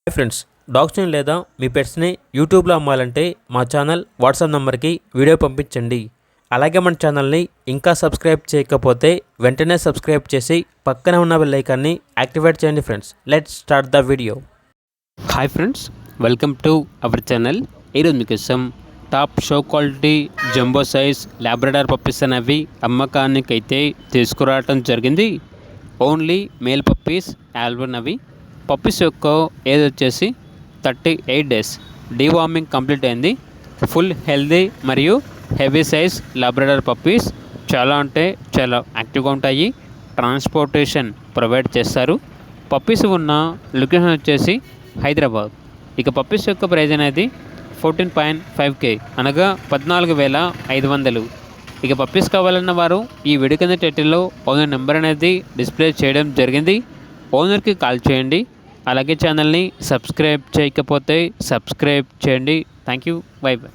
Hi friends, డాగ్స్ని లేదా మీ పెట్స్ని యూట్యూబ్లో అమ్మాలంటే మా ఛానల్ వాట్సాప్ నెంబర్కి వీడియో పంపించండి. అలాగే మన ఛానల్ని ఇంకా సబ్స్క్రైబ్ చేయకపోతే వెంటనే సబ్స్క్రైబ్ చేసి పక్కనే ఉన్న బెల్ ఐకాన్ని యాక్టివేట్ చేయండి. Friends, let's start the video. Hi friends, welcome to our channel. ఈరోజు మీకోసం top show quality jumbo size Labrador puppies అనేవి అమ్మకానికైతే తీసుకురావటం జరిగింది. ఓన్లీ మేల్ పప్పీస్ ఆల్బన్ అవి. పప్పీస్ యొక్క ఏజ్ వచ్చేసి 38 డేస్. డీవార్మింగ్ కంప్లీట్ అయింది. ఫుల్ హెల్దీ మరియు హెవీ సైజ్ లాబ్రడార్ పప్పీస్. చాలా అంటే చాలా యాక్టివ్గా ఉంటాయి. ట్రాన్స్పోర్టేషన్ ప్రొవైడ్ చేస్తారు. పప్పీస్ ఉన్న లొకేషన్ వచ్చేసి హైదరాబాద్. ఇక పప్పీస్ యొక్క ప్రైజ్ అనేది 14.5K అనగా 14,500. ఇక పప్పీస్ కావాలన్న వారు ఈ వీడియో కింద టైటిల్లో ఓనర్ నెంబర్ అనేది డిస్ప్లే చేయడం జరిగింది. ఓనర్కి కాల్ చేయండి. అలాగే ఛానల్ని సబ్స్క్రైబ్ చేయకపోతే సబ్స్క్రైబ్ చేయండి. Thank you. By by.